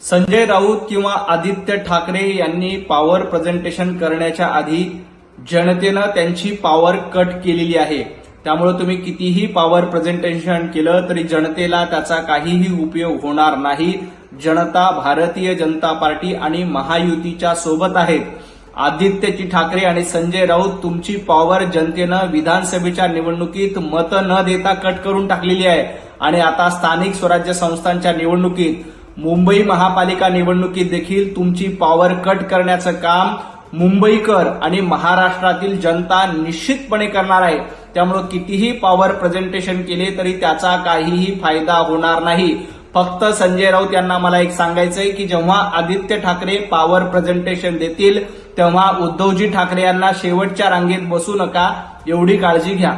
संजय राऊत किंवा आदित्य ठाकरे यांनी power presentation करण्याच्या आधी जनतेनं त्यांची पॉवर कट केलेली आहे. त्यामुळे तुम्ही कितीही पॉवर प्रेझेंटेशन केलं तरी जनतेला त्याचा काहीही उपयोग होणार नाही. जनता भारतीय जनता पार्टी आणि महायुतीच्या सोबत आहेत. आदित्यजी ठाकरे आणि संजय राऊत तुमची पॉवर जनतेनं विधानसभेच्या निवडणुकीत मतं न देता कट करून टाकलेली आहे आणि आता स्थानिक स्वराज्य संस्थांच्या निवडणुकीत मुंबई महापालिका निवडणुकीत देखील तुमची पॉवर कट करण्याचं काम मुंबईकर आणि महाराष्ट्रातील जनता निश्चितपणे करणार आहे. त्यामुळे कितीही पॉवर प्रेझेंटेशन केले तरी त्याचा काहीही फायदा होणार नाही. फक्त संजय राऊत यांना मला एक सांगायचंय की जेव्हा आदित्य ठाकरे पॉवर प्रेझेंटेशन देतील तेव्हा उद्धवजी ठाकरे यांना शेवटच्या रांगेत बसू नका, एवढी काळजी घ्या.